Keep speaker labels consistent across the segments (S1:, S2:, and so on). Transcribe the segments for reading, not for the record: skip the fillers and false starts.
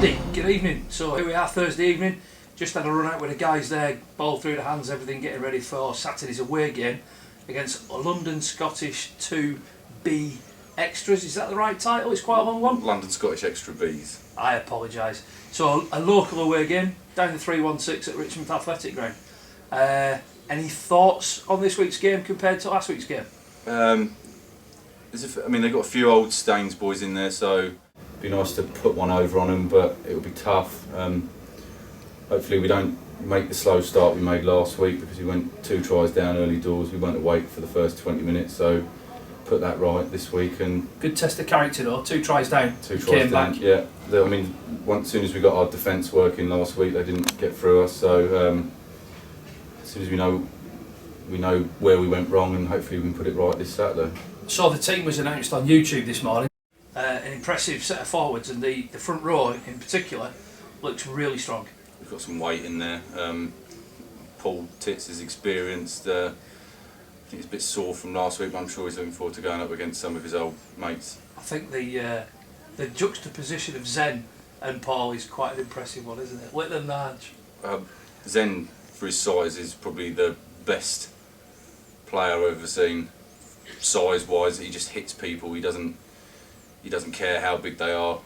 S1: Andy, good evening. So here we are, Thursday evening. Just had a run out with the guys there, ball through the hands, everything getting ready for Saturday's away game against London Scottish 2B Extras. Is that the right title? It's quite a long one.
S2: London Scottish Extra Bs.
S1: I apologise. So a local away game down the 316 at Richmond Athletic Ground. Any thoughts on this week's game compared to last week's game?
S2: They've got a few old Staines boys in there, so it'd be nice to put one over on them, but it'll be tough. Hopefully we don't make the slow start we made last week, because we went 2 tries down early doors. We weren't awake for the first 20 minutes, so put that right this week. And
S1: good test of character though. 2 tries down.
S2: 2 tries
S1: came
S2: down.
S1: back.
S2: Yeah. As soon as we got our defence working last week, they didn't get through us. So as soon as we know where we went wrong, and hopefully we can put it right this Saturday.
S1: So the team was announced on YouTube this morning. An impressive set of forwards, and the front row in particular looks really strong.
S2: We've got some weight in there. Paul Titz is experienced. I think he's a bit sore from last week, but I'm sure he's looking forward to going up against some of his old mates.
S1: I think the juxtaposition of Zen and Paul is quite an impressive one, isn't it? Little and large.
S2: Zen, for his size, is probably the best player I've ever seen. Size-wise, he just hits people. He doesn't care how big they are.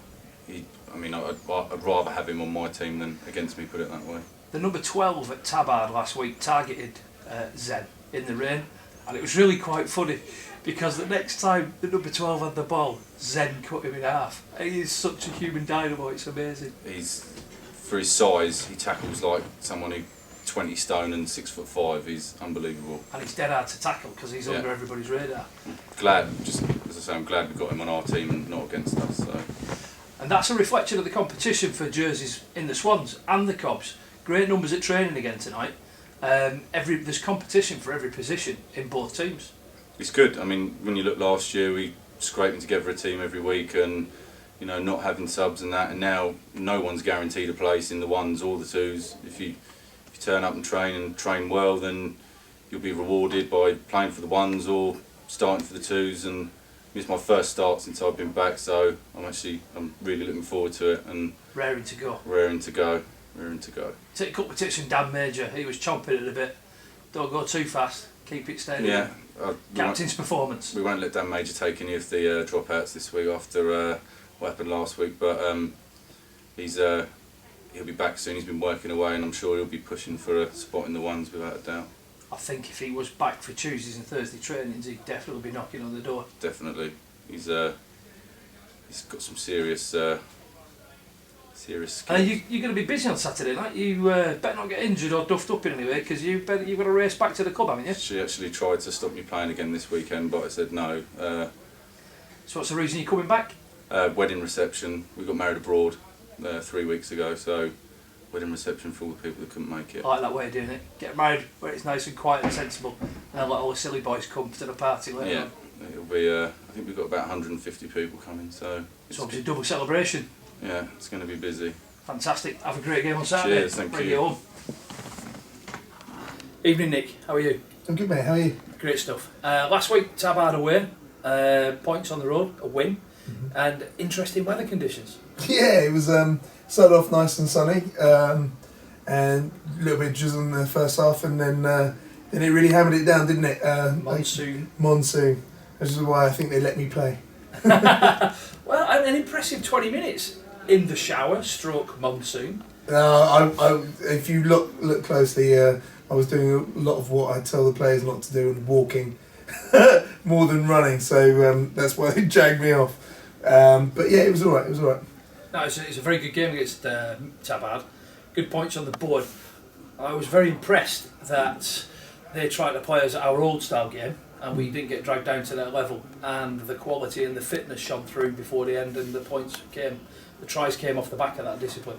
S2: I'd rather have him on my team than against me, put it that way.
S1: The number 12 at Tabard last week targeted Zen in the rain, and it was really quite funny because the next time the number 12 had the ball, Zen cut him in half. He is such a human dynamo, it's amazing.
S2: For his size, he tackles like someone who 20 stone and 6'5". He's unbelievable.
S1: And he's dead hard to tackle because he's under everybody's radar.
S2: I'm glad we got him on our team and not against us. So.
S1: And that's a reflection of the competition for jerseys in the Swans and the Cobs. Great numbers at training again tonight. There's competition for every position in both teams. It's
S2: good. When you look last year, we scraping together a team every week, and not having subs and that. And now no one's guaranteed a place in the ones or the twos. If you turn up and train well, then you'll be rewarded by playing for the ones or starting for the twos. And it's my first start since I've been back, so I'm really looking forward to it and
S1: raring to go. Take a couple of tips from Dan Major. He was chomping at a bit. Don't go too fast. Keep it steady.
S2: Yeah.
S1: Captain's performance.
S2: We won't let Dan Major take any of the dropouts this week after what happened last week, but he'll be back soon. He's been working away, and I'm sure he'll be pushing for a spot in the ones without a doubt.
S1: I think if he was back for Tuesdays and Thursday trainings, he'd definitely be knocking on the door.
S2: Definitely. He's got some serious skills.
S1: You're going to be busy on Saturday night. You better not get injured or duffed up in any way, because you've got to race back to the club, haven't you?
S2: She actually tried to stop me playing again this weekend, but I said no.
S1: So what's the reason you're coming back?
S2: Wedding reception. We got married abroad 3 weeks ago, so wedding reception for all the people that couldn't make it.
S1: I like that way of doing it. Get married where it's nice and quiet and sensible, and then let all the silly boys come to the party later on.
S2: It'll be. I think we've got about 150 people coming, so
S1: it's obviously a double celebration.
S2: Yeah, it's going to be busy.
S1: Fantastic. Have a great game on Saturday.
S2: Cheers, thank
S1: Bring
S2: you.
S1: it home. Evening, Nick. How are you?
S3: I'm good, mate. How are you?
S1: Great stuff. Last week, Tabard away, points on the road, a win, and interesting weather conditions.
S3: Yeah, it was started off nice and sunny, and a little bit drizzle in the first half, and then it really hammered it down, didn't it? Monsoon. Which is why I think they let me play.
S1: Well, an impressive 20 minutes in the shower, stroke monsoon.
S3: If you look closely, I was doing a lot of what I tell the players not to do, and walking more than running. So that's why they jagged me off. But yeah, it was all right.
S1: No, it's a very good game against Tabard. Good points on the board. I was very impressed that they tried to play us at our old style game, and we didn't get dragged down to their level, and the quality and the fitness shone through before the end, and the tries came off the back of that discipline.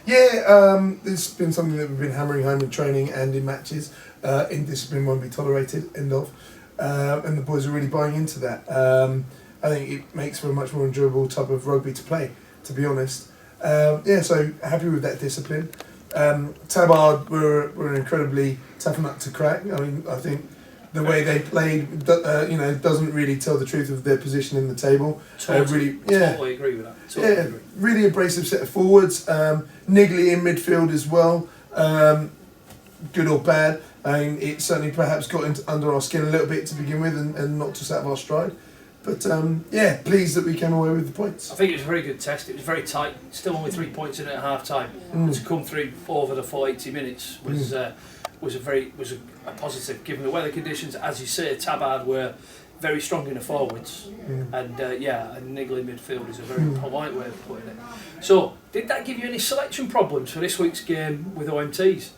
S3: It's been something that we've been hammering home in training and in matches. Indiscipline won't be tolerated, end of. And the boys are really buying into that. I think it makes for a much more enjoyable type of rugby to play, to be honest. So happy with that discipline. Tabard were an incredibly tough nut to crack. I think the way they played, doesn't really tell the truth of their position in the table.
S1: Totally agree with that. Totally agree.
S3: Really abrasive set of forwards. Niggly in midfield as well. Good or bad. I mean, it certainly perhaps got under our skin a little bit to begin with and knocked us out of our stride. But pleased that we came away with the points.
S1: I think it was a very good test. It was very tight. Still only 3 points in at half time. And to come through over the full 80 minutes was a positive given the weather conditions. As you say, Tabard were very strong in the forwards, and a niggly midfield is a very polite way of putting it. So, did that give you any selection problems for this week's game with OMTs?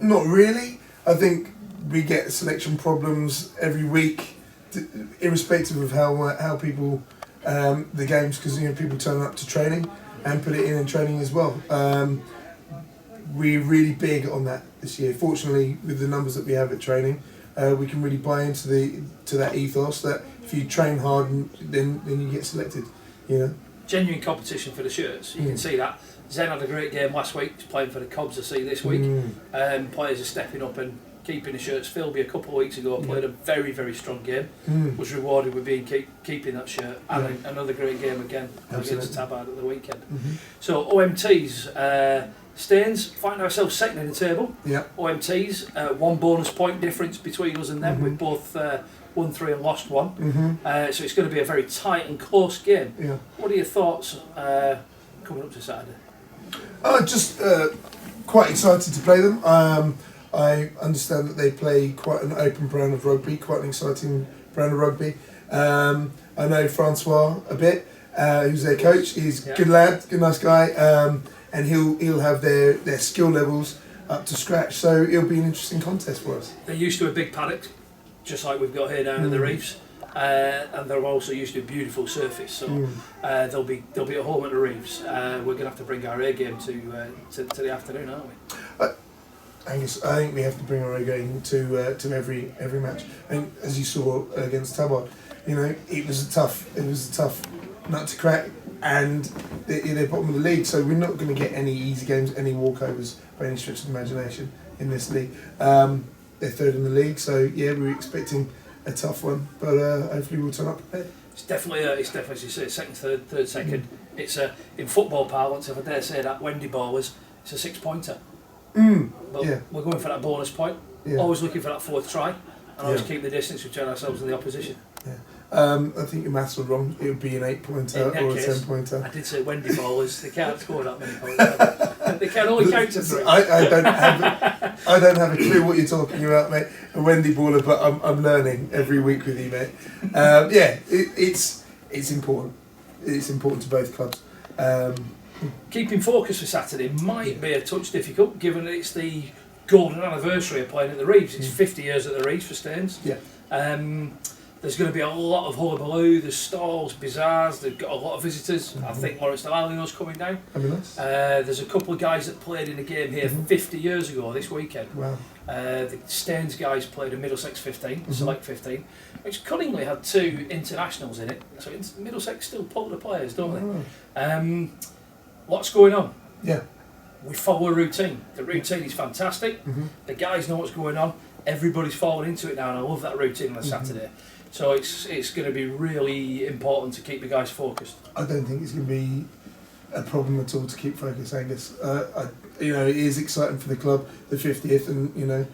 S3: Not really. I think we get selection problems every week, irrespective of how people the games, because people turn up to training and put it in training as well. We're really big on that this year. Fortunately, with the numbers that we have at training, we can really buy into that ethos that if you train hard, then you get selected.
S1: Genuine competition for the shirts. You can see that. Zen had a great game last week. He's playing for the Cobs this week. Players are stepping up and keeping the shirts. Philby a couple of weeks ago played a very, very strong game. Was rewarded with keeping that shirt, and another great game again against Tabard at the weekend. So OMTs. Staines, find ourselves second in the table. OMTs, 1 bonus point difference between us and them. We've both won 3 and lost 1. So it's going to be a very tight and close game. What are your thoughts coming up to Saturday?
S3: Just quite excited to play them. I understand that they play quite an open brand of rugby, quite an exciting brand of rugby. I know Francois a bit, who's their coach. He's a good lad, good nice guy. And he'll have their skill levels up to scratch, so it'll be an interesting contest for us.
S1: They're used to a big paddock, just like we've got here down at the Reefs, and they're also used to a beautiful surface. So they'll be at home at the Reefs. We're going to have to bring our A game to the afternoon, aren't we?
S3: Angus, I think we have to bring our A game to every match. And as you saw against Tabard, it was a tough nut to crack. And they're bottom of the league, so we're not going to get any easy games, any walkovers by any stretch of the imagination in this league. They're third in the league, so we're expecting a tough one, but hopefully we'll turn up prepared.
S1: It's definitely as you say, second, third, second. It's in football parlance, if I dare say that, Wendy ballers, it's a 6-pointer. But we're going for that bonus point. Always looking for that 4th try, and always keep the distance between ourselves and the opposition.
S3: I think your maths were wrong. It would be an 8-pointer or a 10-pointer.
S1: I did say Wendy ballers. They can't score that many points. They can only count to 3.
S3: I don't have a clue what you're talking about, mate. A Wendy baller, but I'm learning every week with you, mate. It's important. It's important to both clubs.
S1: Keeping focus for Saturday might be a touch difficult, given that it's the golden anniversary of playing at the Reefs. It's 50 years at the Reefs for Staines. There's going to be a lot of hullabaloo, there's stalls, bazaars, they've got a lot of visitors. I think Lawrence Delalio's coming down.
S3: Nice.
S1: There's a couple of guys that played in a game here 50 years ago this weekend.
S3: Wow.
S1: The Staines guys played a Middlesex 15, Select 15, which cunningly had 2 internationals in it. So Middlesex still pull the players, don't they? What's going on? We follow a routine. The routine is fantastic. The guys know what's going on. Everybody's falling into it now, and I love that routine on a Saturday. So it's going to be really important to keep the guys focused.
S3: I don't think it's going to be a problem at all to keep focused, Angus. It is exciting for the club, the 50th, and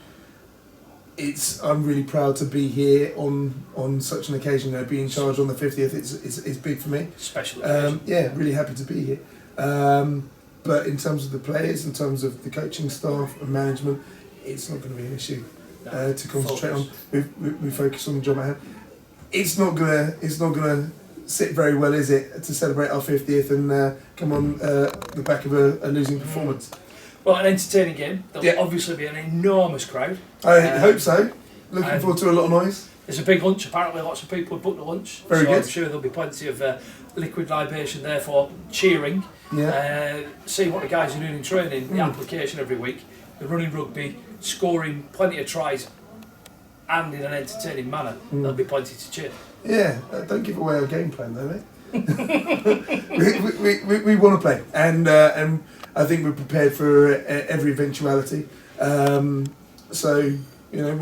S3: I'm really proud to be here on such an occasion. Be in charge on the 50th. It's big for me.
S1: Special.
S3: Really happy to be here. But in terms of the players, in terms of the coaching staff and management, it's not going to be an issue to concentrate on. We focus on the job at hand. It's not gonna sit very well, is it, to celebrate our 50th and come on the back of a losing performance?
S1: Well, an entertaining game. There'll obviously be an enormous crowd.
S3: I hope so. Looking forward to a lot of noise.
S1: There's a big lunch. Apparently, lots of people have booked a lunch.
S3: Very good.
S1: I'm sure there'll be plenty of liquid libation there for cheering. Seeing what the guys are doing in training, the application every week, the running rugby, scoring plenty of tries, and in an entertaining manner. There'll be plenty to cheer.
S3: Don't give away our game plan though, mate. we want to play, and I think we're prepared for every eventuality. So you know,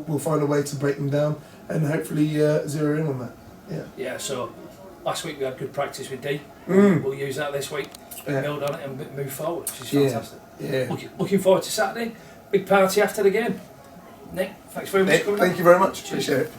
S3: we'll find a way to break them down and hopefully zero in on that. Yeah.
S1: Yeah. So last week we had good practice with D.
S3: Mm.
S1: We'll use that this week.
S3: Yeah.
S1: Build on it and move forward, which is
S3: Yeah.
S1: fantastic.
S3: Yeah.
S1: Looking forward to Saturday. Big party after the game. Nick, thanks very much
S3: Nick,
S1: for coming.
S3: thank you very much.
S1: Cheers.
S3: Appreciate it.